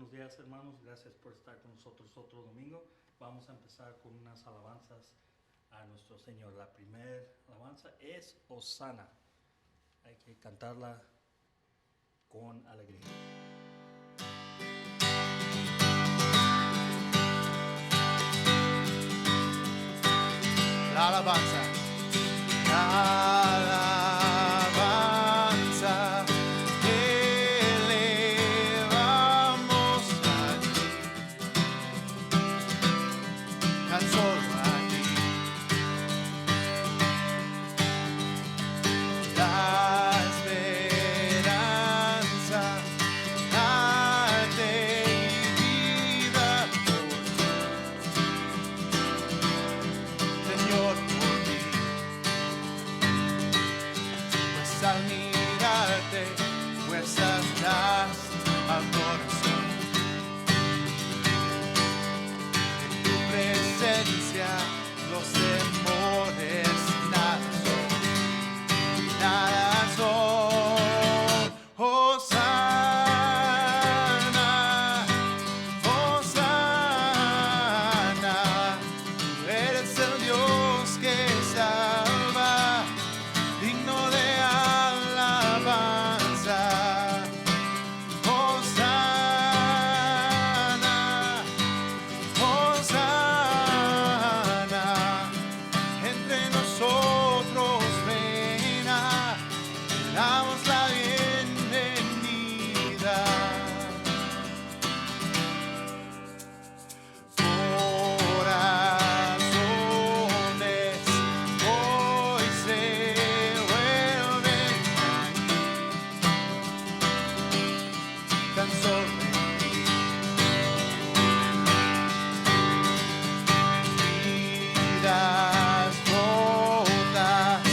Buenos días, hermanos. Gracias por estar con nosotros otro domingo. Vamos a empezar con unas alabanzas a nuestro Señor. La primera alabanza es Hosanna. Hay que cantarla con alegría. La alabanza. La alabanza. Elevamos a ti. Tan solo a ti. La esperanza. Darte vida por Señor. Al mirarte, fuerzas das al corazón. En tu presencia, los temores nada son, nada son. Hosanna, Hosanna, tú eres el Dios que salva, digno de alabanza. Hosanna, Hosanna, entre nosotros ven te damos la bienvenida. Corazones hoy se vuelven tan solo en ti. Vidas rotas,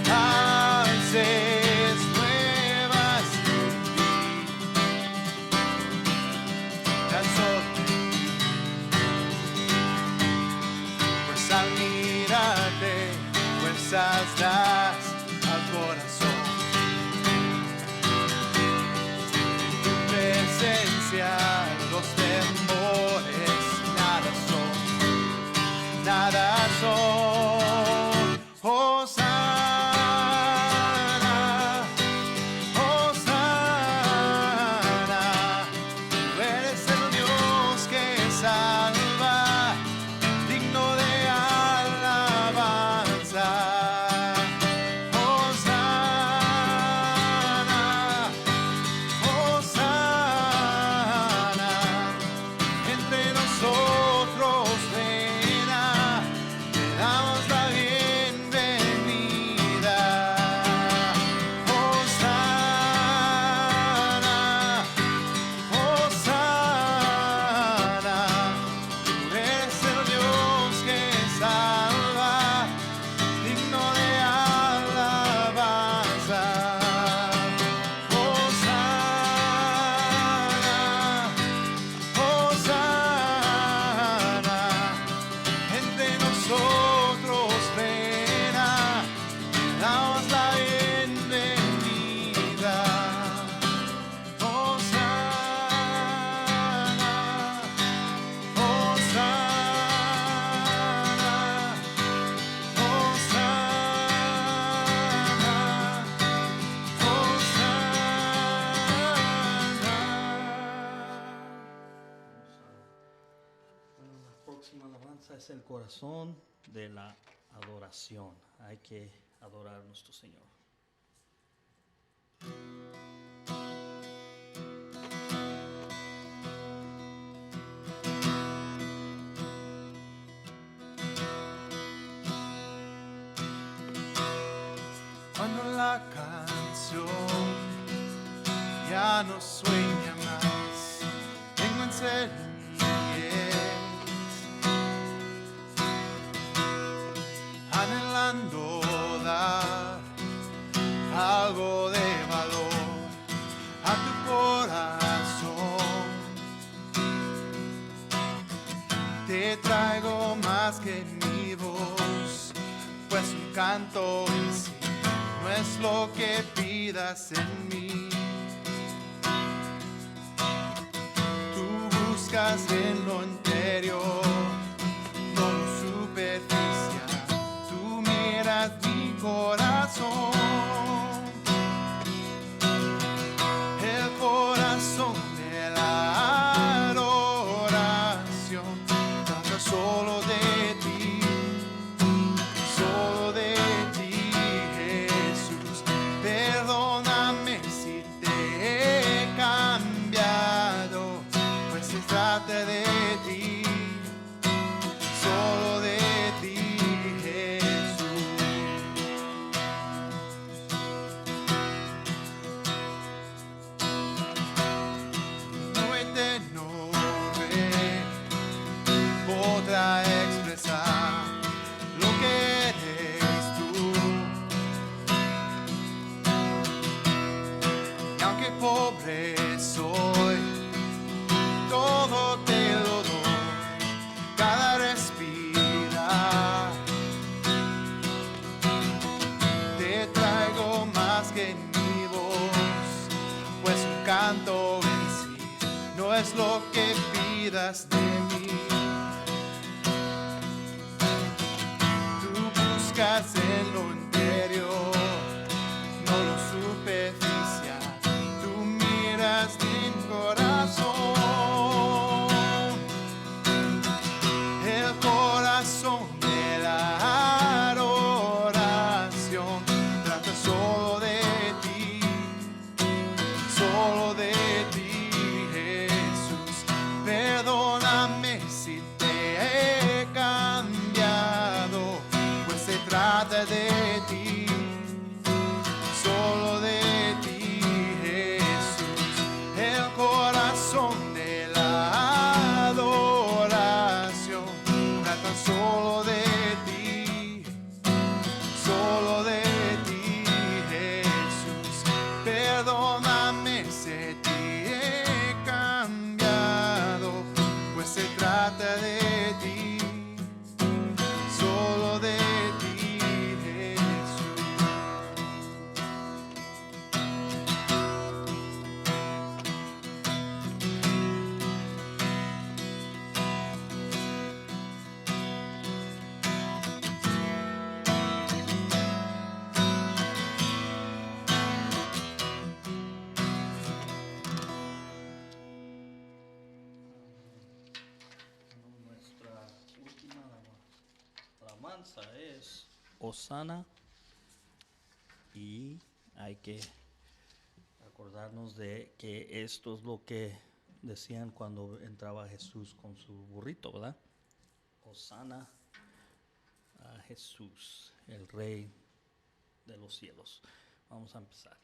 haces nuevas en ti. Tan solo en ti. Pues al mirarte, fuerzas das al corazón. Tu presencia, los temores nada son, nada son. Hosanna, Hosanna, tú eres el Dios que salva, digno de alabanza. Hosanna, Hosanna, entre nosotros ven te damos la bienvenida. Hosanna, Hosanna, tú eres el Dios que salva, digno de alabanza. Hosanna, Hosanna, entre nosotros ven te damos la bienvenida. Hosanna, Hosanna, Bueno, la próxima alabanza es el corazón de la adoración. Hay que adorar a nuestro Señor. Cuando la canción ya no sueña más, tengo en sencillez, anhelando dar algo de valor a tu corazón. Te traigo más que mi voz, pues un canto en sí no es lo que pidas en mí. Tu buscas en lo interior, no lo superficial. Tú miras mi corazón. El corazón de la adoración trata solo de ti, Jesús. Perdóname si te he cambiado, pues se trata de ti, solo de ti, Jesús. No eterno rey podrá expresar lo que eres tú. Y aunque pobre soy, todo te lo doy, cada respirar. Te traigo más que mi voz, pues un canto en sí no es lo que pidas de mí. Tú buscas en lo interior, no lo superficial. Tú miras mi corazón, el corazón de la adoración trata solo de ti, Jesús. Perdóname si te he cambiado, pues se trata de ti, solo de ti, Jesús. El corazón de la adoración trata solo de ti, Jesús. Perdóname si te he cambiado, pues se trata de ti, solo de ti, Jesús. Nuestra última alabanza es Hosanna, y hay que acordarnos de que esto es lo que decían cuando entraba Jesús con su burrito, ¿verdad? Hosanna a Jesús, el Rey de los cielos. Vamos a empezar.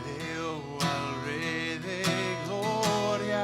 Veo al Rey de Gloria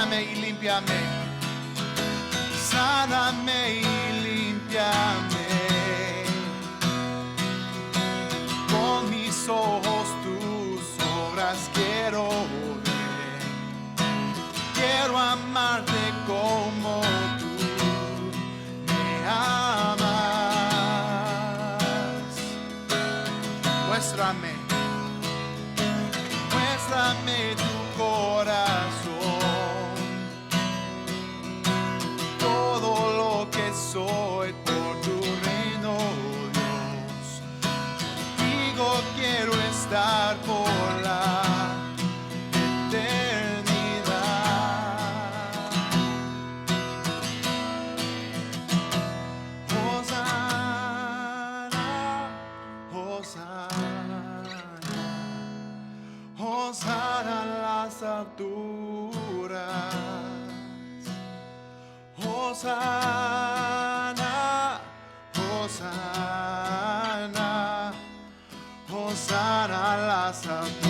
sáname y límpiame, sáname y límpiame. Con mis ojos tus obras quiero ver, quiero amarte como tú me amas. Muéstrame, muéstrame tu corazón, todo lo que soy por tu reino, Dios. Contigo quiero estar por la eternidad. Hosana, Hosana, Hosana en las alturas. Hosana, Hosana, Hosana en las alturas.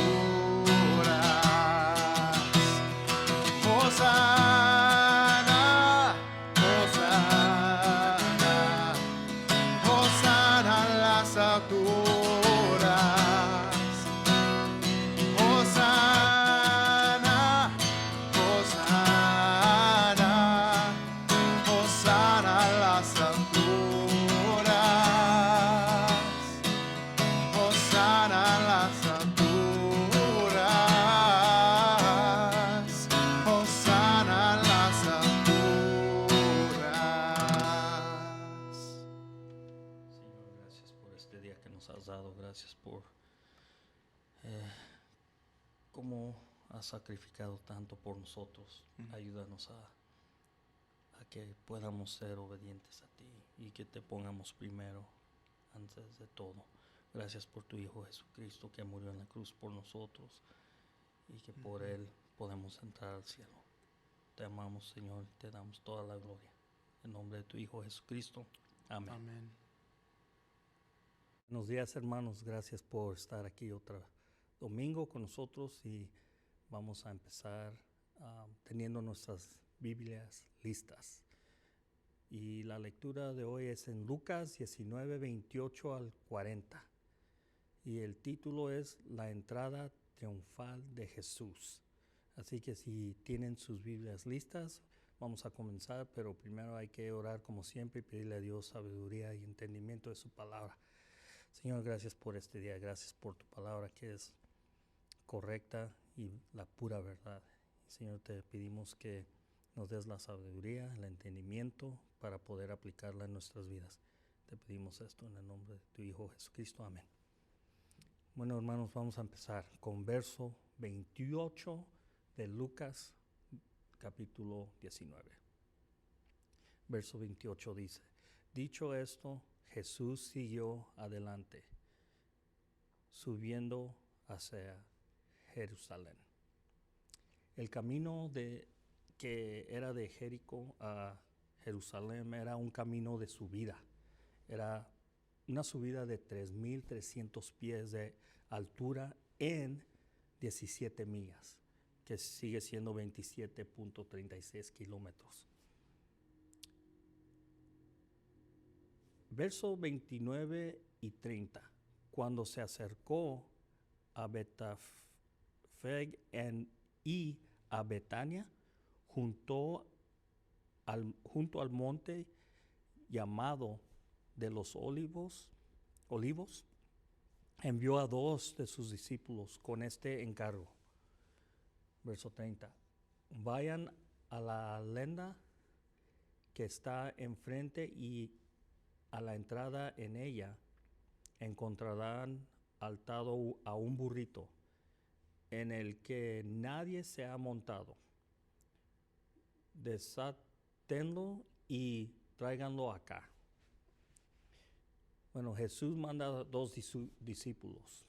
Hosana, Hosana, Hosana en las alturas. Hosana, Hosana, Hosana en las alturas. Hosana en las alturas. Hosana en las alturas. Señor, gracias por este día que nos has dado. Gracias por cómo has sacrificado tanto por nosotros. Ayúdanos a que podamos ser obedientes a ti y que te pongamos primero antes de todo. Gracias por tu Hijo Jesucristo que murió en la cruz por nosotros y que por Él podemos entrar al cielo. Te amamos, Señor, te damos toda la gloria. En nombre de tu Hijo Jesucristo. Amén. Amén. Buenos días, hermanos. Gracias por estar aquí otro domingo con nosotros y vamos a empezar teniendo nuestras Biblias listas. Y la lectura de hoy es en Lucas 19, 28 al 40. Y el título es La entrada triunfal de Jesús. Así que si tienen sus Biblias listas, vamos a comenzar, pero primero hay que orar como siempre y pedirle a Dios sabiduría y entendimiento de su palabra. Señor, gracias por este día, gracias por tu palabra que es correcta y la pura verdad. Señor, te pedimos que nos des la sabiduría, el entendimiento para poder aplicarla en nuestras vidas. Te pedimos esto en el nombre de tu Hijo Jesucristo. Amén. Bueno, hermanos, vamos a empezar con verso 28 de Lucas, capítulo 19. Verso 28 dice: Dicho esto, Jesús siguió adelante, subiendo hacia Jerusalén. El camino que era de Jericó a Jerusalén era un camino de subida. Era una subida de 3,300 pies de altura en 17 millas, que sigue siendo 27.36 kilómetros. Versos 29 y 30. Cuando se acercó a Betafé y a Betania, junto al monte llamado de los Olivos, envió a 2 de sus discípulos con este encargo. Verso 30. Vayan a la lenda que está enfrente y a la entrada en ella encontrarán atado a un burrito en el que nadie se ha montado. Desátenlo y tráiganlo acá. Bueno, Jesús manda a 2 discípulos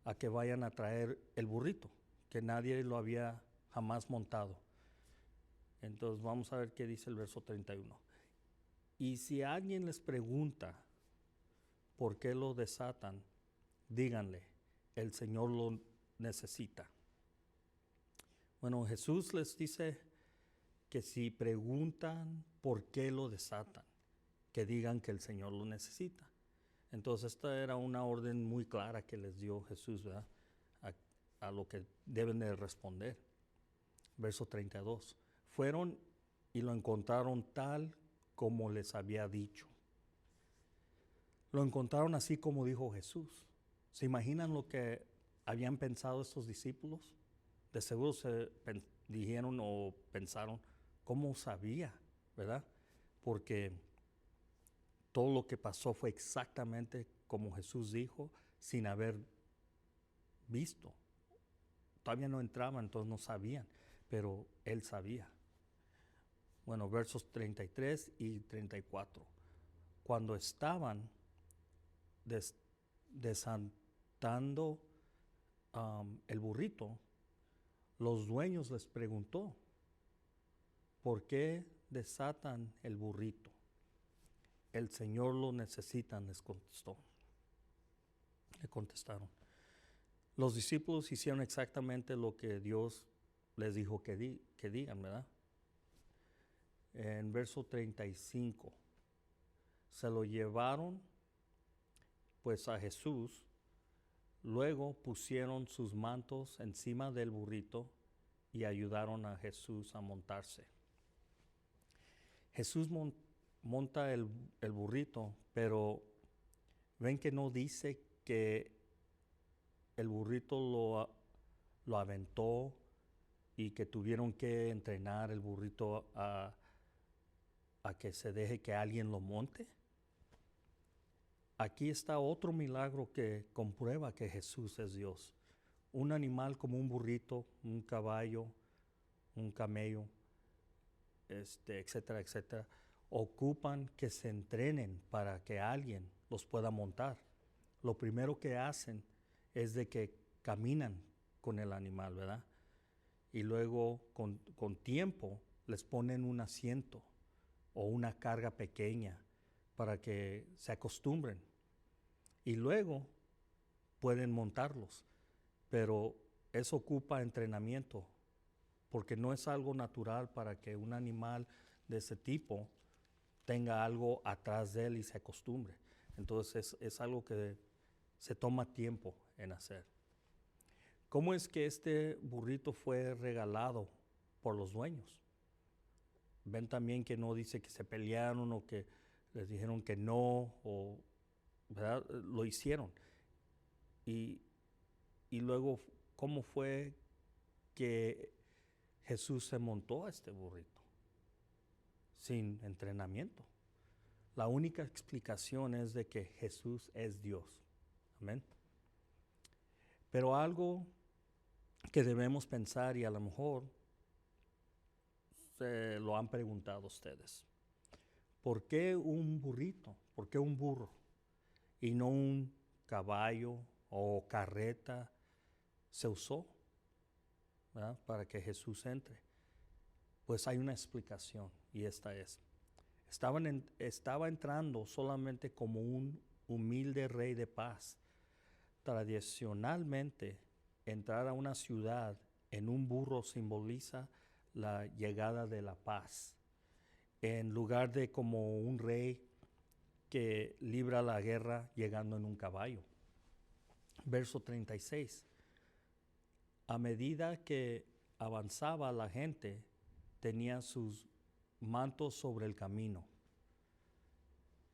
a que vayan a traer el burrito, que nadie lo había jamás montado. Entonces vamos a ver qué dice el verso 31. Y si alguien les pregunta por qué lo desatan, díganle, el Señor lo necesita. Bueno, Jesús les dice que si preguntan por qué lo desatan, que digan que el Señor lo necesita. Entonces esta era una orden muy clara que les dio Jesús, ¿verdad? A lo que deben de responder. Verso 32. Fueron y lo encontraron tal como les había dicho. Lo encontraron así como dijo Jesús. ¿Se imaginan lo que habían pensado estos discípulos? De seguro se dijeron o pensaron, ¿cómo sabía? ¿Verdad? Porque todo lo que pasó fue exactamente como Jesús dijo, sin haber visto. Todavía no entraban, entonces no sabían, pero Él sabía. Bueno, versos 33 y 34. Cuando estaban desatando el burrito, los dueños les preguntó, ¿por qué desatan el burrito? El Señor lo necesita, les contestó. Le contestaron. Los discípulos hicieron exactamente lo que Dios les dijo que digan, ¿verdad? En verso 35, se lo llevaron pues a Jesús, luego pusieron sus mantos encima del burrito y ayudaron a Jesús a montarse. Jesús monta el burrito, pero ven que no dice que el burrito lo aventó y que tuvieron que entrenar el burrito a que se deje que alguien lo monte. Aquí está otro milagro que comprueba que Jesús es Dios. Un animal como un burrito, un caballo, un camello, etcétera, etcétera, ocupan que se entrenen para que alguien los pueda montar. Lo primero que hacen es de que caminan con el animal, ¿verdad? Y luego con tiempo les ponen un asiento o una carga pequeña para que se acostumbren. Y luego pueden montarlos, pero eso ocupa entrenamiento, porque no es algo natural para que un animal de ese tipo tenga algo atrás de él y se acostumbre. Entonces es algo que se toma tiempo en hacer. ¿Cómo es que este burrito fue regalado por los dueños? Ven también que no dice que se pelearon o que les dijeron que no, o, ¿verdad? Lo hicieron. Y luego, ¿cómo fue que Jesús se montó a este burrito? Sin entrenamiento. La única explicación es de que Jesús es Dios. Amén. Pero algo que debemos pensar, y a lo mejor se lo han preguntado ustedes. ¿Por qué un burrito? ¿Por qué un burro? Y no un caballo o carreta se usó, ¿verdad? Para que Jesús entre. Pues hay una explicación, y esta es. Estaba entrando solamente como un humilde rey de paz. Tradicionalmente, entrar a una ciudad en un burro simboliza la llegada de la paz, en lugar de como un rey que libra la guerra llegando en un caballo. Verso 36. A medida que avanzaba la gente, tenía sus mantos sobre el camino.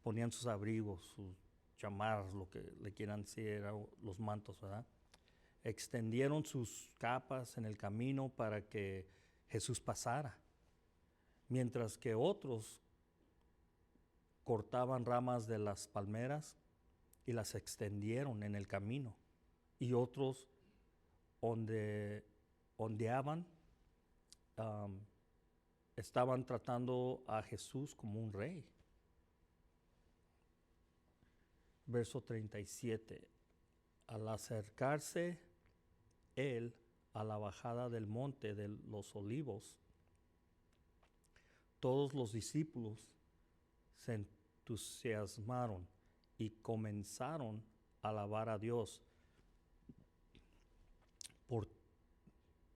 Ponían sus abrigos, sus chamarras, lo que le quieran decir, eran los mantos, ¿verdad? Extendieron sus capas en el camino para que Jesús pasara, mientras que otros cortaban ramas de las palmeras y las extendieron en el camino, y otros ondeaban, estaban tratando a Jesús como un rey. Verso 37. Al acercarse él a la bajada del monte de los olivos, todos los discípulos se entusiasmaron y comenzaron a alabar a Dios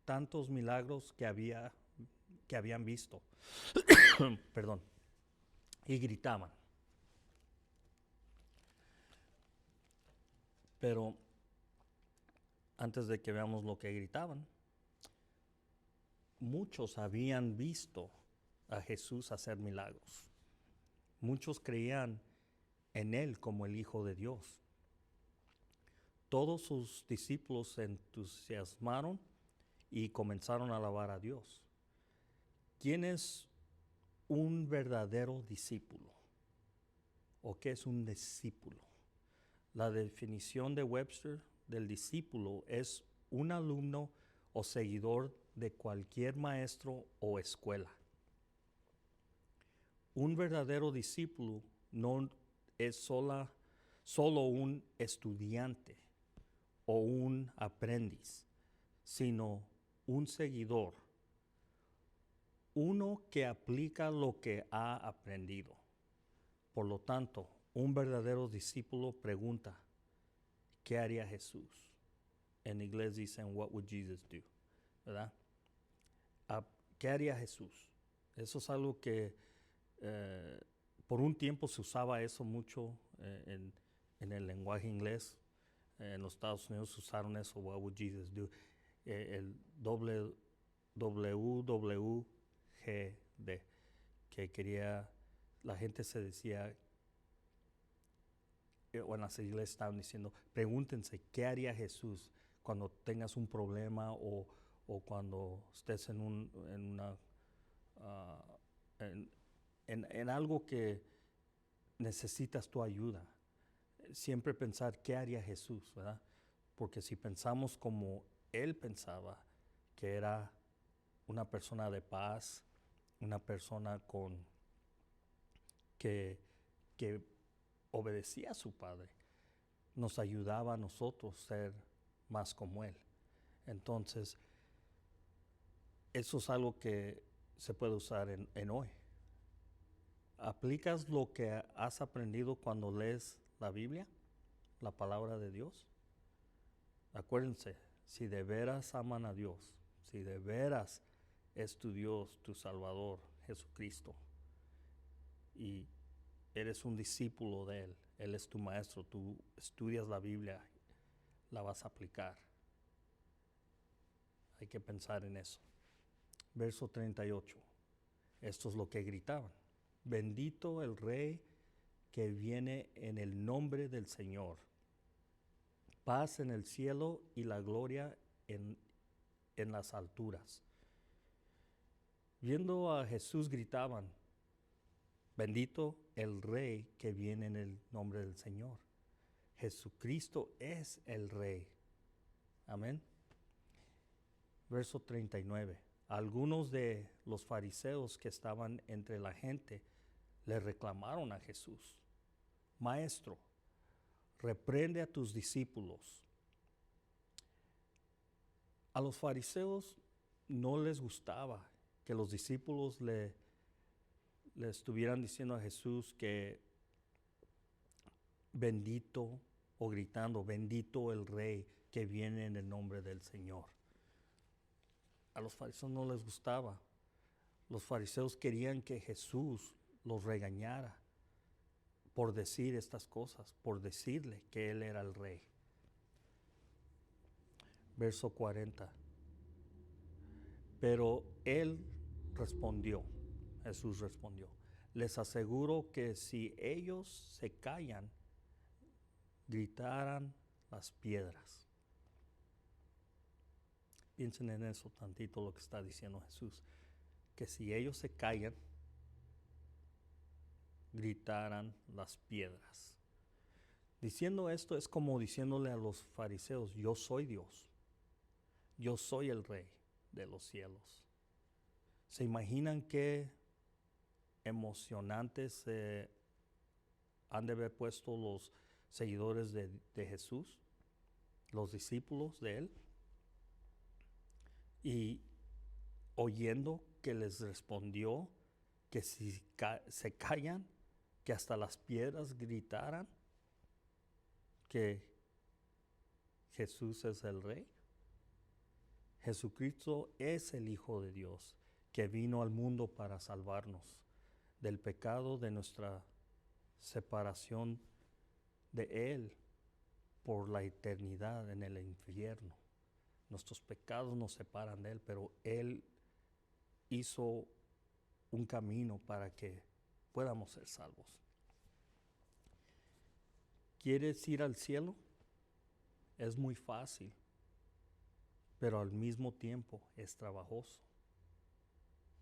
tantos milagros que habían visto. Perdón. Y gritaban. Pero antes de que veamos lo que gritaban, muchos habían visto a Jesús hacer milagros. Muchos creían en Él como el Hijo de Dios. Todos sus discípulos se entusiasmaron y comenzaron a alabar a Dios. ¿Quién es un verdadero discípulo? ¿O qué es un discípulo? La definición de Webster del discípulo es un alumno o seguidor de cualquier maestro o escuela. Un verdadero discípulo no es solo un estudiante o un aprendiz, sino un seguidor, uno que aplica lo que ha aprendido. Por lo tanto, un verdadero discípulo pregunta, ¿qué haría Jesús? En inglés dicen, what would Jesus do? ¿Verdad? ¿Qué haría Jesús? Eso es algo que por un tiempo se usaba eso mucho en el lenguaje inglés. En los Estados Unidos usaron eso, what would Jesus do? El WWGD, que quería, la gente se decía, o en las iglesias estaban diciendo, pregúntense, ¿qué haría Jesús cuando tengas un problema o cuando estés en algo que necesitas tu ayuda? Siempre pensar, ¿qué haría Jesús? ¿Verdad? Porque si pensamos como Él pensaba, que era una persona de paz, una persona que obedecía a su Padre, nos ayudaba a nosotros a ser más como Él. Entonces, eso es algo que se puede usar en hoy. ¿Aplicas lo que has aprendido cuando lees la Biblia, la palabra de Dios? Acuérdense, si de veras aman a Dios, si de veras es tu Dios, tu Salvador, Jesucristo, y eres un discípulo de Él, Él es tu maestro, tú estudias la Biblia, la vas a aplicar. Hay que pensar en eso. Verso 38. Esto es lo que gritaban. Bendito el Rey que viene en el nombre del Señor. Paz en el cielo y la gloria en las alturas. Viendo a Jesús gritaban, bendito el Rey que viene en el nombre del Señor. Jesucristo es el Rey. Amén. Verso 39. Algunos de los fariseos que estaban entre la gente le reclamaron a Jesús, Maestro, reprende a tus discípulos. A los fariseos no les gustaba que los discípulos le estuvieran diciendo a Jesús que bendito, o gritando, bendito el Rey que viene en el nombre del Señor. A los fariseos no les gustaba. Los fariseos querían que Jesús los regañara por decir estas cosas, por decirle que Él era el Rey. Verso 40. Pero Él respondió, Jesús respondió, les aseguro que si ellos se callan, gritaran las piedras. Piensen en eso tantito, lo que está diciendo Jesús, que si ellos se callan, gritaran las piedras. Diciendo esto es como diciéndole a los fariseos, yo soy Dios, yo soy el Rey de los cielos. ¿Se imaginan qué emocionantes han de haber puesto los seguidores de Jesús, los discípulos de Él? Y oyendo que les respondió que si se callan, que hasta las piedras gritaran que Jesús es el Rey. Jesucristo es el Hijo de Dios que vino al mundo para salvarnos del pecado, de nuestra separación de Él por la eternidad en el infierno. Nuestros pecados nos separan de Él, pero Él hizo un camino para que podamos ser salvos. ¿Quieres ir al cielo? Es muy fácil, pero al mismo tiempo es trabajoso.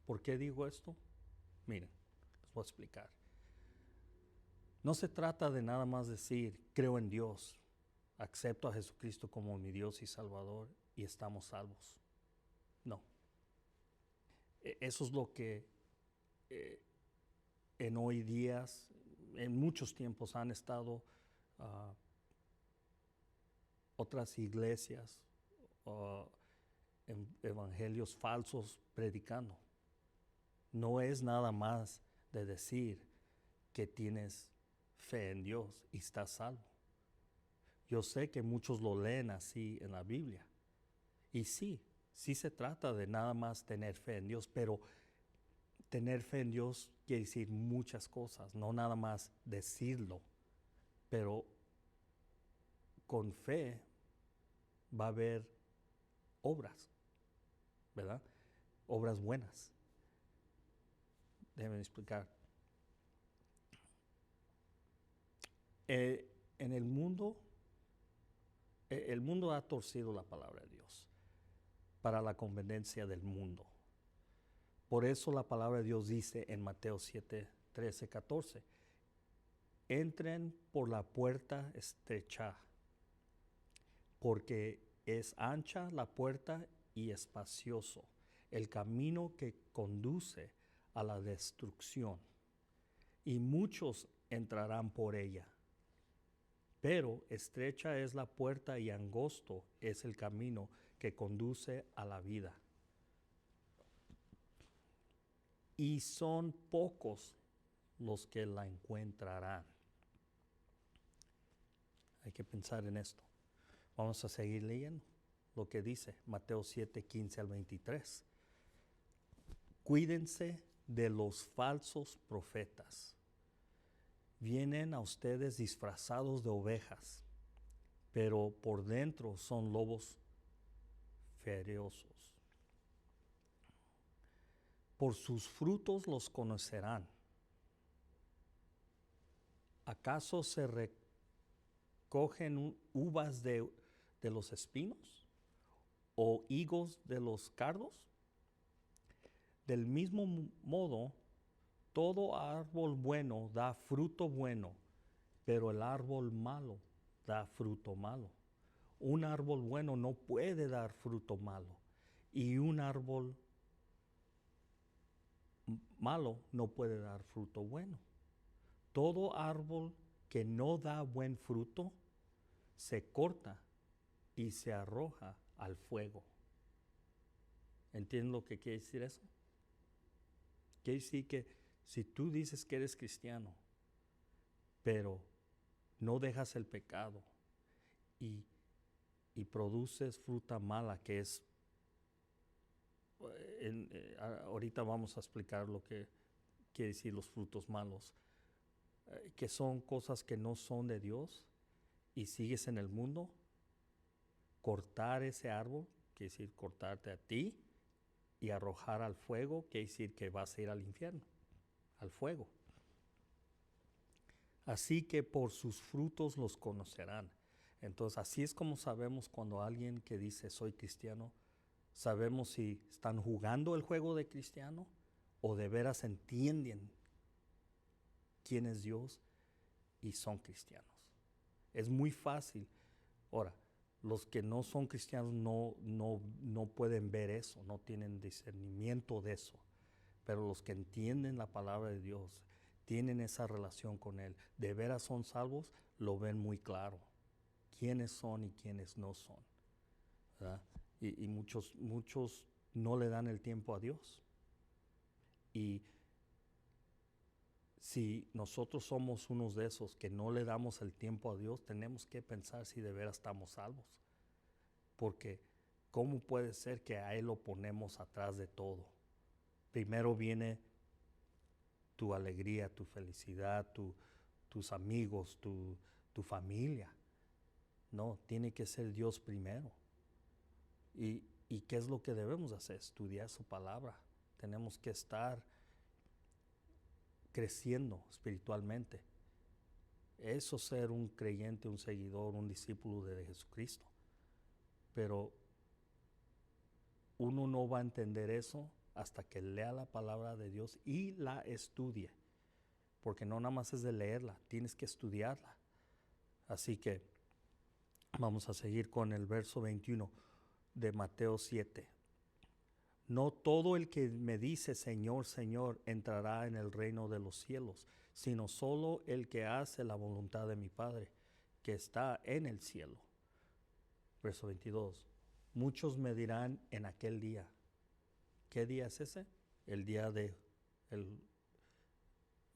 ¿Por qué digo esto? Miren, les voy a explicar. No se trata de nada más decir, creo en Dios, acepto a Jesucristo como mi Dios y Salvador y estamos salvos. No. Eso es lo que en hoy días, en muchos tiempos han estado otras iglesias evangelios falsos predicando. No es nada más de decir que tienes fe en Dios y estás salvo. Yo sé que muchos lo leen así en la Biblia. Y sí se trata de nada más tener fe en Dios, pero tener fe en Dios quiere decir muchas cosas, no nada más decirlo, pero con fe va a haber obras, ¿verdad? Obras buenas. Déjenme explicar. En el mundo ha torcido la palabra de Dios para la conveniencia del mundo. Por eso la palabra de Dios dice en Mateo 7, 13, 14, entren por la puerta estrecha, porque es ancha la puerta y espacioso el camino que conduce a la destrucción, y muchos entrarán por ella. Pero estrecha es la puerta y angosto es el camino que conduce a la vida. Y son pocos los que la encontrarán. Hay que pensar en esto. Vamos a seguir leyendo lo que dice Mateo 7, 15 al 23. Cuídense de los falsos profetas. Vienen a ustedes disfrazados de ovejas, pero por dentro son lobos ferociosos. Por sus frutos los conocerán. ¿Acaso se recogen uvas de los espinos o higos de los cardos? Del mismo modo, todo árbol bueno da fruto bueno, pero el árbol malo da fruto malo. Un árbol bueno no puede dar fruto malo, y un árbol malo no puede dar fruto bueno. Todo árbol que no da buen fruto se corta y se arroja al fuego. ¿Entienden lo que quiere decir eso? Quiere decir que si tú dices que eres cristiano, pero no dejas el pecado y produces fruta mala, que es, ahorita vamos a explicar lo que quiere decir los frutos malos, que son cosas que no son de Dios, y sigues en el mundo, cortar ese árbol, quiere decir cortarte a ti, y arrojar al fuego, quiere decir que vas a ir al infierno, al fuego. Así que por sus frutos los conocerán. Entonces, así es como sabemos cuando alguien que dice soy cristiano, sabemos si están jugando el juego de cristiano o de veras entienden quién es Dios y son cristianos. Es muy fácil. Ahora, los que no son cristianos no pueden ver eso, no tienen discernimiento de eso. Pero los que entienden la palabra de Dios, tienen esa relación con Él, de veras son salvos, lo ven muy claro. Quiénes son y quiénes no son, ¿verdad? Y muchos no le dan el tiempo a Dios. Y si nosotros somos unos de esos que no le damos el tiempo a Dios, tenemos que pensar si de veras estamos salvos. Porque ¿Cómo puede ser que a Él lo ponemos atrás de todo? Primero viene tu alegría, tu felicidad, tus amigos, tu familia. No, tiene que ser Dios primero. ¿Y qué es lo que debemos hacer? Estudiar su palabra. Tenemos que estar creciendo espiritualmente. Eso ser un creyente, un seguidor, un discípulo de Jesucristo. Pero uno no va a entender eso hasta que lea la palabra de Dios y la estudie. Porque no nada más es de leerla, tienes que estudiarla. Así que vamos a seguir con el verso 21 de Mateo 7. No todo el que me dice Señor, Señor, entrará en el reino de los cielos, sino solo el que hace la voluntad de mi Padre, que está en el cielo. Verso 22. Muchos me dirán en aquel día. ¿Qué día es ese? El día de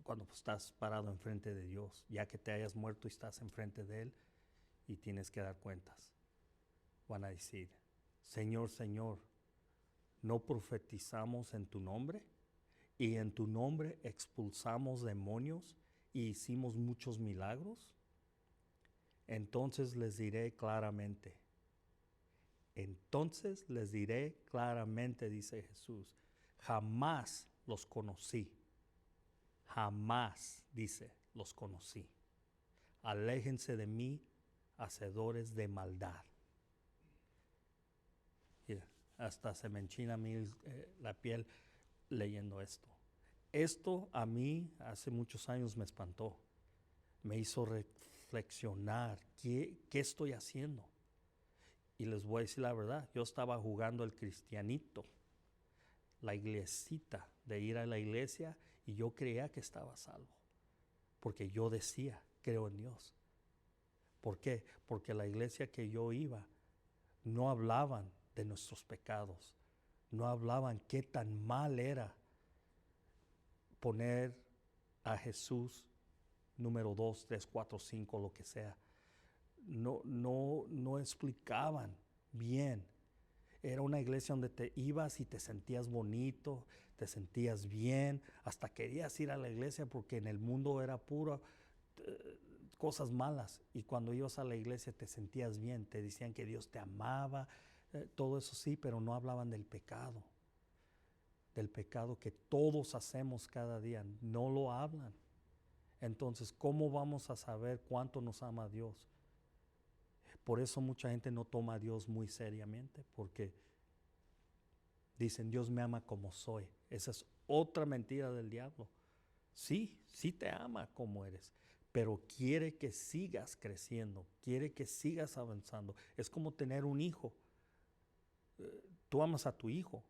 cuando estás parado enfrente de Dios, ya que te hayas muerto y estás enfrente de Él y tienes que dar cuentas. Van a decir, Señor, Señor, ¿no profetizamos en tu nombre? Y en tu nombre expulsamos demonios y hicimos muchos milagros. Entonces les diré claramente, dice Jesús, jamás los conocí. Jamás, dice, los conocí. Aléjense de mí, hacedores de maldad. Mira, hasta se me enchina a mí la piel leyendo esto. Esto a mí hace muchos años me espantó. Me hizo reflexionar, ¿qué estoy haciendo? Y les voy a decir la verdad, yo estaba jugando el cristianito, la iglesita, de ir a la iglesia, y yo creía que estaba salvo, porque yo decía, creo en Dios. ¿Por qué? Porque la iglesia que yo iba, no hablaban de nuestros pecados, no hablaban qué tan mal era poner a Jesús número 2, 3, 4, 5, lo que sea. No explicaban bien. Era una iglesia donde te ibas y te sentías bonito, te sentías bien, hasta querías ir a la iglesia porque en el mundo era puro cosas malas, y cuando ibas a la iglesia te sentías bien, te decían que Dios te amaba, todo eso sí, pero no hablaban del pecado que todos hacemos cada día, no lo hablan. Entonces, ¿cómo vamos a saber cuánto nos ama Dios? Por eso mucha gente no toma a Dios muy seriamente, porque dicen, Dios me ama como soy. Esa es otra mentira del diablo. Sí te ama como eres, pero quiere que sigas creciendo, quiere que sigas avanzando. Es como tener un hijo. Tú amas a tu hijo,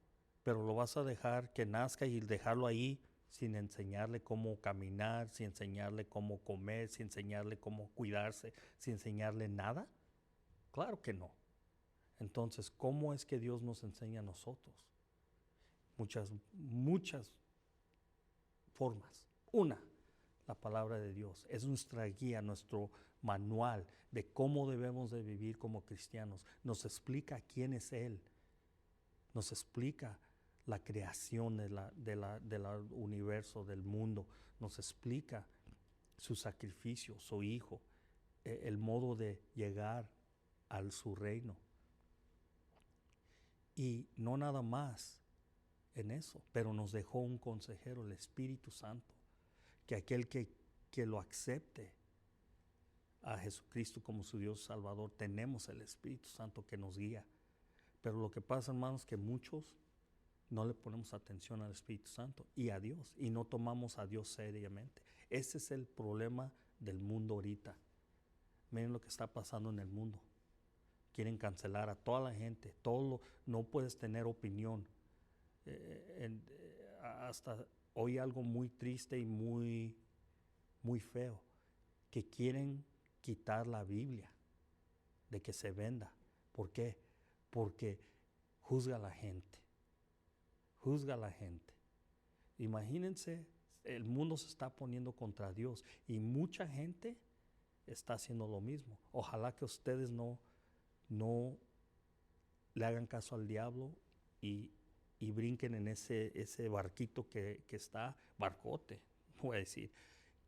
pero lo vas a dejar que nazca y dejarlo ahí sin enseñarle cómo caminar, sin enseñarle cómo comer, sin enseñarle cómo cuidarse, sin enseñarle nada. Claro que no. Entonces, ¿cómo es que Dios nos enseña a nosotros? Muchas formas. Una, la palabra de Dios. Es nuestra guía, nuestro manual de cómo debemos de vivir como cristianos. Nos explica quién es Él. Nos explica la creación del universo, del mundo. Nos explica su sacrificio, su Hijo, el modo de llegar a su reino. Y no nada más en eso, pero nos dejó un consejero, el Espíritu Santo, que aquel que lo acepte a Jesucristo como su Dios Salvador, tenemos el Espíritu Santo que nos guía. Pero lo que pasa, hermanos, que muchos no le ponemos atención al Espíritu Santo y a Dios, y no tomamos a Dios seriamente. Ese es el problema del mundo ahorita. Miren lo que está pasando en el mundo. Quieren cancelar a toda la gente, no puedes tener opinión. Hasta oí algo muy triste y muy, muy feo, que quieren quitar la Biblia, de que se venda. ¿Por qué? Porque juzga a la gente. Imagínense, el mundo se está poniendo contra Dios y mucha gente está haciendo lo mismo. Ojalá que ustedes no le hagan caso al diablo y brinquen en ese barquito que está, barcote, voy a decir,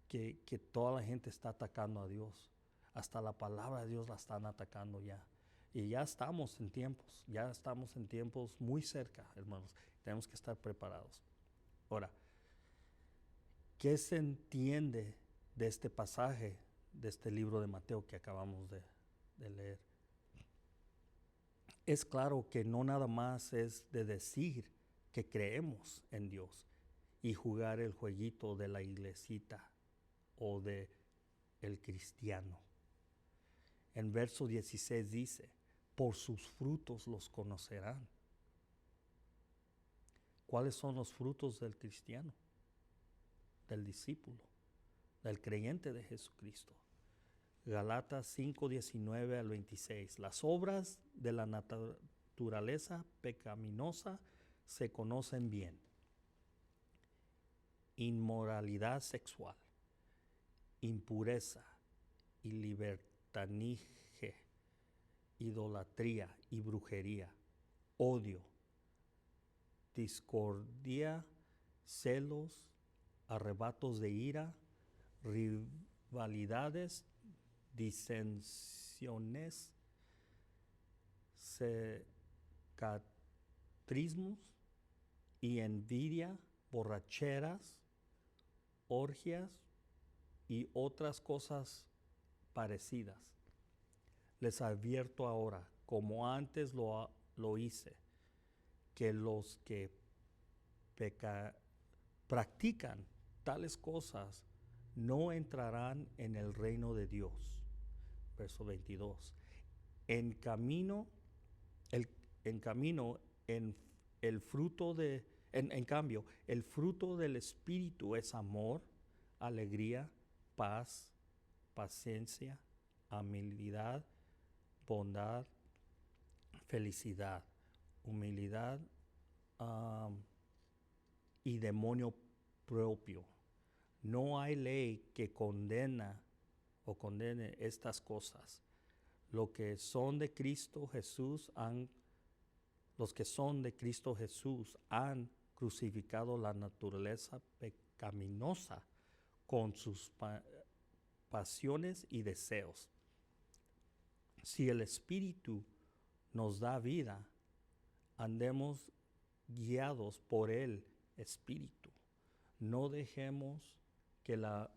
que toda la gente está atacando a Dios. Hasta la palabra de Dios la están atacando ya. Y ya estamos en tiempos muy cerca, hermanos. Tenemos que estar preparados. Ahora, ¿qué se entiende de este pasaje, de este libro de Mateo que acabamos de leer? Es claro que no nada más es de decir que creemos en Dios y jugar el jueguito de la iglesita o de el cristiano. En verso 16 dice, por sus frutos los conocerán. ¿Cuáles son los frutos del cristiano? Del discípulo, del creyente de Jesucristo. Galatas 5, 19 al 26. Las obras de la naturaleza pecaminosa se conocen bien. Inmoralidad sexual, impureza y libertinaje, idolatría y brujería, odio, discordia, celos, arrebatos de ira, rivalidades, disensiones, secatrismos y envidia, borracheras, orgias y otras cosas parecidas. Les advierto ahora, como antes lo hice, que los que practican tales cosas no entrarán en el reino de Dios. Verso 22. En cambio, el fruto del Espíritu es amor, alegría, paz, paciencia, amabilidad, bondad, felicidad, humildad y dominio propio. No hay ley que condene estas cosas. Los que son de Cristo Jesús han crucificado la naturaleza pecaminosa con sus pasiones y deseos. Si el Espíritu nos da vida, andemos guiados por el Espíritu. No dejemos que la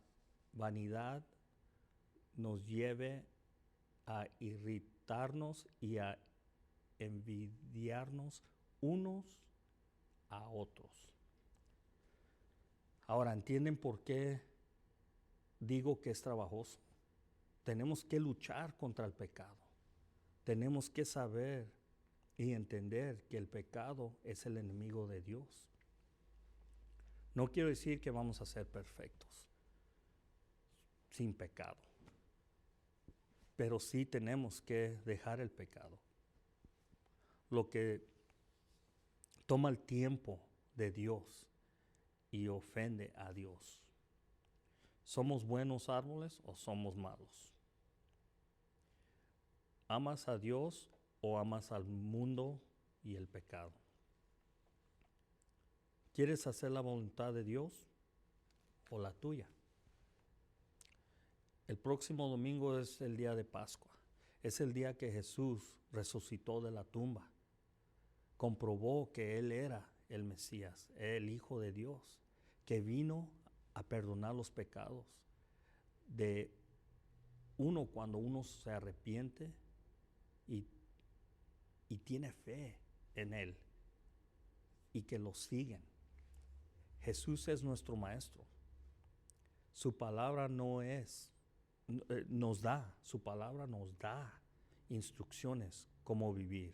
vanidad nos lleve a irritarnos y a envidiarnos unos a otros. Ahora, ¿entienden por qué digo que es trabajoso? Tenemos que luchar contra el pecado. Tenemos que saber y entender que el pecado es el enemigo de Dios. No quiero decir que vamos a ser perfectos, sin pecado. Pero sí tenemos que dejar el pecado. Lo que toma el tiempo de Dios y ofende a Dios. ¿Somos buenos árboles o somos malos? ¿Amas a Dios o amas al mundo y el pecado? ¿Quieres hacer la voluntad de Dios o la tuya? El próximo domingo es el día de Pascua. Es el día que Jesús resucitó de la tumba. Comprobó que Él era el Mesías, el Hijo de Dios, que vino a perdonar los pecados de uno cuando uno se arrepiente y tiene fe en Él y que lo siguen. Jesús es nuestro Maestro. Su palabra su palabra nos da instrucciones cómo vivir.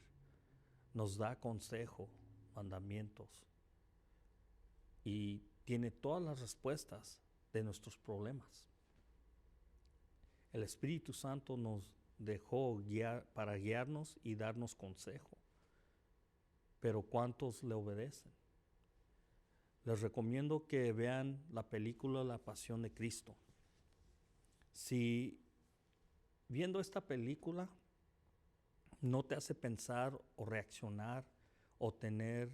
Nos da consejo, mandamientos. Y tiene todas las respuestas de nuestros problemas. El Espíritu Santo nos dejó para guiarnos y darnos consejo. Pero ¿cuántos le obedecen? Les recomiendo que vean la película La Pasión de Cristo. Si viendo esta película no te hace pensar o reaccionar o tener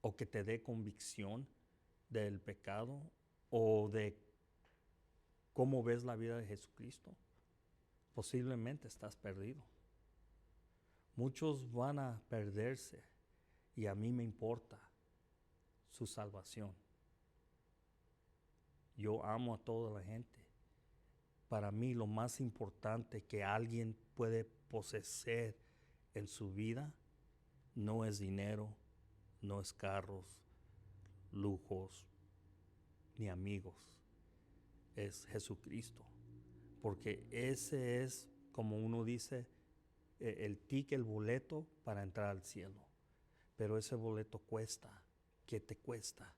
o que te dé convicción del pecado o de cómo ves la vida de Jesucristo, posiblemente estás perdido. Muchos van a perderse y a mí me importa su salvación. Yo amo a toda la gente. Para mí lo más importante que alguien puede poseer en su vida no es dinero, no es carros, lujos, ni amigos. Es Jesucristo. Porque ese es, como uno dice, el ticket, el boleto para entrar al cielo. Pero ese boleto cuesta. ¿Qué te cuesta?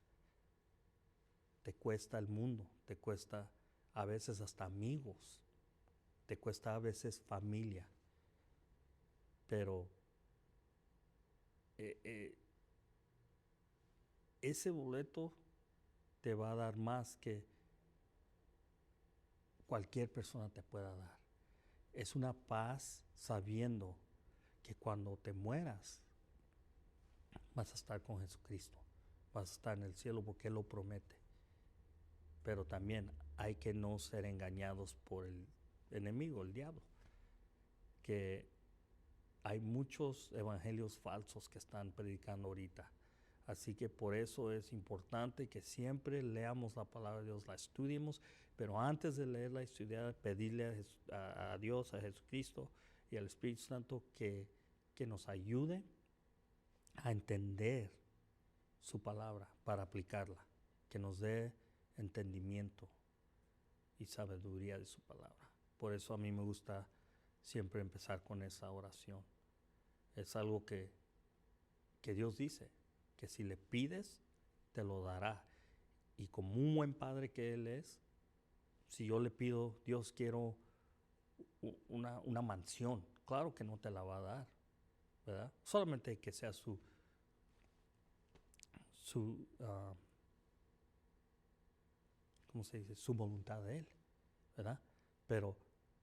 Te cuesta el mundo, te cuesta a veces hasta amigos, te cuesta a veces familia. Pero ese boleto te va a dar más que cualquier persona te pueda dar. Es una paz sabiendo que cuando te mueras vas a estar con Jesucristo, vas a estar en el cielo porque Él lo promete. Pero también hay que no ser engañados por el enemigo, el diablo, que hay muchos evangelios falsos que están predicando ahorita. Así que por eso es importante que siempre leamos la palabra de Dios, la estudiemos, pero antes de leerla y estudiar, pedirle a Dios, a Jesucristo y al Espíritu Santo que nos ayude a entender su palabra para aplicarla, que nos dé entendimiento y sabiduría de su palabra. Por eso a mí me gusta siempre empezar con esa oración. Es algo que Dios dice, que si le pides, te lo dará. Y como un buen padre que Él es, si yo le pido, Dios, quiero una mansión, claro que no te la va a dar, ¿verdad? Solamente que sea su ¿cómo se dice? Su voluntad de Él, ¿verdad? Pero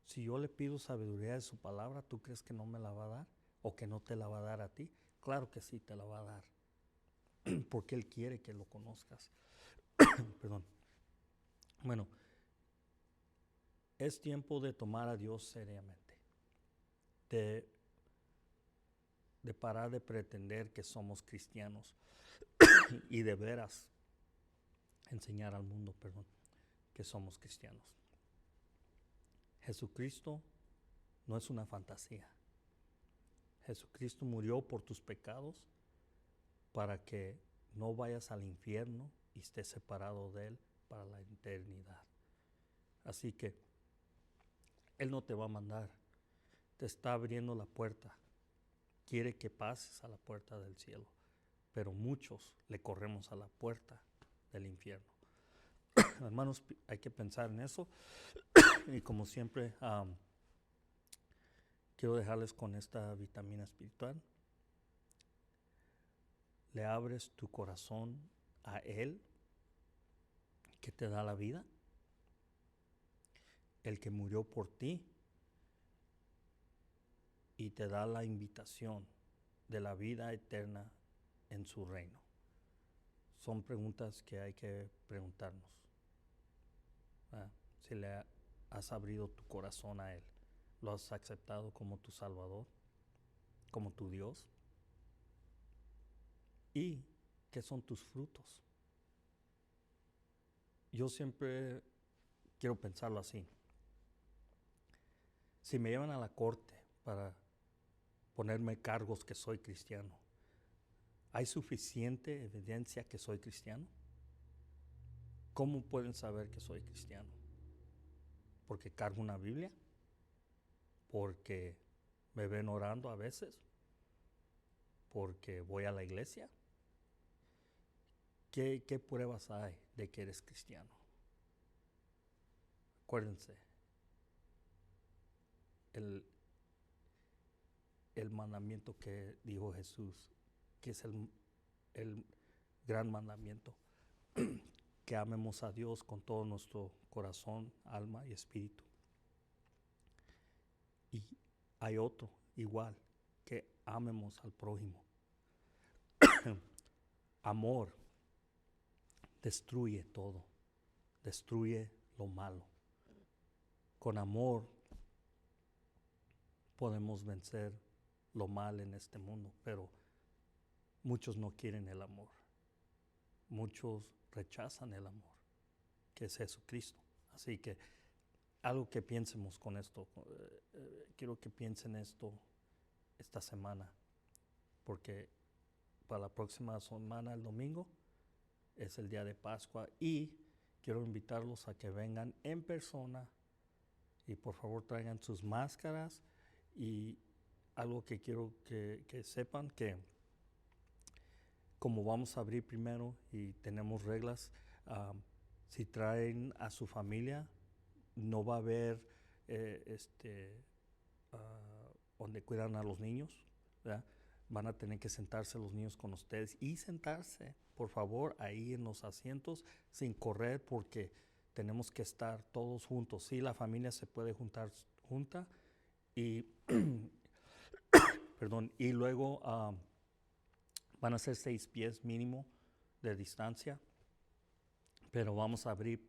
si yo le pido sabiduría de su palabra, ¿tú crees que no me la va a dar? ¿O que no te la va a dar a ti? Claro que sí te la va a dar. Porque Él quiere que lo conozcas. Perdón. Bueno, es tiempo de tomar a Dios seriamente. De parar de pretender que somos cristianos. Y de veras enseñar al mundo, que somos cristianos. Jesucristo no es una fantasía. Jesucristo murió por tus pecados para que no vayas al infierno y estés separado de Él para la eternidad. Así que Él no te va a mandar, te está abriendo la puerta. Quiere que pases a la puerta del cielo, pero muchos le corremos a la puerta del infierno. Hermanos, hay que pensar en eso. Y como siempre, quiero dejarles con esta vitamina espiritual. Le abres tu corazón a Él, que te da la vida, el que murió por ti y te da la invitación de la vida eterna en su reino. Son preguntas que hay que preguntarnos. Si le has abrido tu corazón a Él, lo has aceptado como tu Salvador, como tu Dios. ¿Y qué son tus frutos? Yo siempre quiero pensarlo así. Si me llevan a la corte para ponerme cargos que soy cristiano, ¿hay suficiente evidencia que soy cristiano? ¿Cómo pueden saber que soy cristiano? ¿Porque cargo una Biblia? ¿Porque me ven orando a veces? ¿Porque voy a la iglesia? ¿Qué pruebas hay de que eres cristiano? Acuérdense, el mandamiento que dijo Jesús, que es el gran mandamiento, que amemos a Dios con todo nuestro corazón, alma y espíritu. Y hay otro, igual, que amemos al prójimo. Amor destruye todo, destruye lo malo. Con amor podemos vencer lo mal en este mundo, pero muchos no quieren el amor. Muchos rechazan el amor, que es Jesucristo. Así que algo que piensemos con esto, quiero que piensen esto esta semana, porque para la próxima semana, el domingo, es el día de Pascua y quiero invitarlos a que vengan en persona y por favor traigan sus máscaras. Y algo que quiero que sepan, que como vamos a abrir primero y tenemos reglas, si traen a su familia, no va a haber donde cuidan a los niños, ¿verdad? Van a tener que sentarse los niños con ustedes y sentarse, por favor, ahí en los asientos sin correr, porque tenemos que estar todos juntos. Sí, la familia se puede junta y perdón, y luego van a ser 6 pies mínimo de distancia, pero vamos a abrir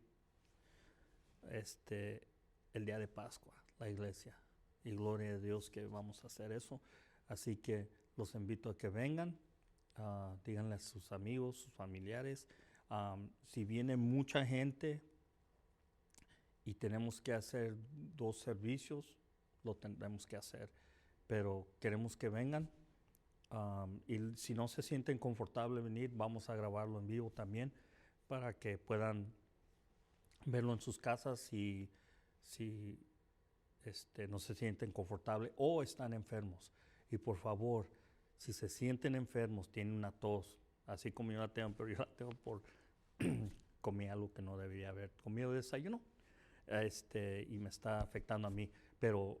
el día de Pascua, la iglesia, y gloria a Dios que vamos a hacer eso. Así que los invito a que vengan, díganle a sus amigos, sus familiares. Si viene mucha gente y tenemos que hacer 2 servicios, lo tendremos que hacer, pero queremos que vengan. Y si no se sienten confortables venir, vamos a grabarlo en vivo también para que puedan verlo en sus casas si no se sienten confortables o están enfermos. Y por favor, si se sienten enfermos, tienen una tos, así como yo la tengo, pero yo la tengo por comí algo que no debería haber comido de desayuno, y me está afectando a mí. Pero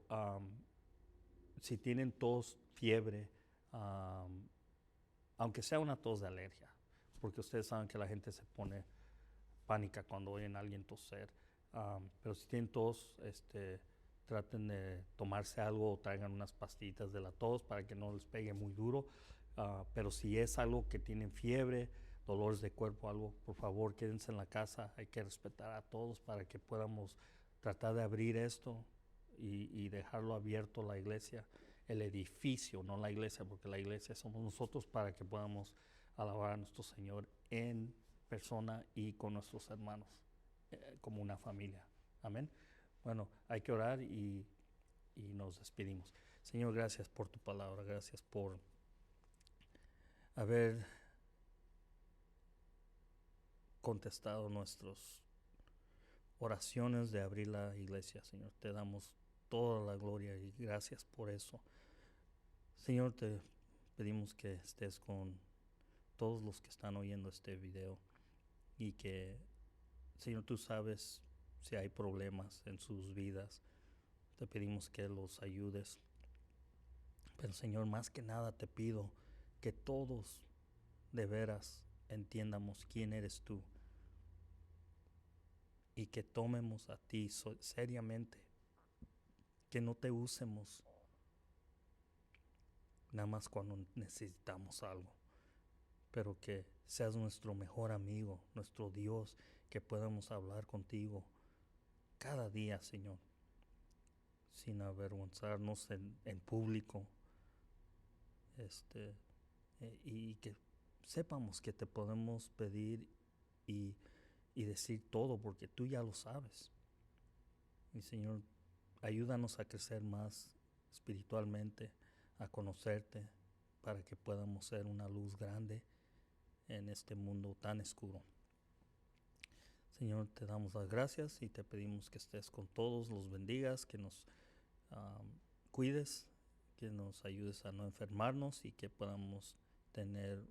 si tienen tos, fiebre, aunque sea una tos de alergia, porque ustedes saben que la gente se pone pánica cuando oyen a alguien toser, pero si tienen tos, traten de tomarse algo o traigan unas pastillitas de la tos para que no les pegue muy duro. Pero si es algo que tienen fiebre, dolores de cuerpo, algo, por favor quédense en la casa. Hay que respetar a todos para que podamos tratar de abrir esto y dejarlo abierto, la iglesia, el edificio, no la iglesia, porque la iglesia somos nosotros, para que podamos alabar a nuestro Señor en persona y con nuestros hermanos, como una familia. Amén. Bueno, hay que orar y nos despedimos. Señor, gracias por tu palabra, gracias por haber contestado nuestras oraciones de abrir la iglesia. Señor, te damos toda la gloria y gracias por eso. Señor, te pedimos que estés con todos los que están oyendo este video y que, Señor, tú sabes si hay problemas en sus vidas. Te pedimos que los ayudes. Pero, Señor, más que nada te pido que todos de veras entiendamos quién eres tú y que tomemos a ti seriamente, que no te usemos nada más cuando necesitamos algo, pero que seas nuestro mejor amigo, nuestro Dios, que podamos hablar contigo cada día, Señor, sin avergonzarnos en público, y que sepamos que te podemos pedir y decir todo, porque tú ya lo sabes. Y Señor, ayúdanos a crecer más espiritualmente, a conocerte, para que podamos ser una luz grande en este mundo tan oscuro. Señor, te damos las gracias y te pedimos que estés con todos, los bendigas, que nos cuides, que nos ayudes a no enfermarnos y que podamos tener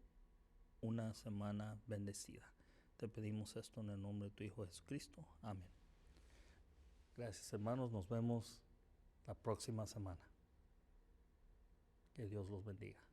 una semana bendecida. Te pedimos esto en el nombre de tu Hijo Jesucristo. Amén. Gracias, hermanos. Nos vemos la próxima semana. Que Dios los bendiga.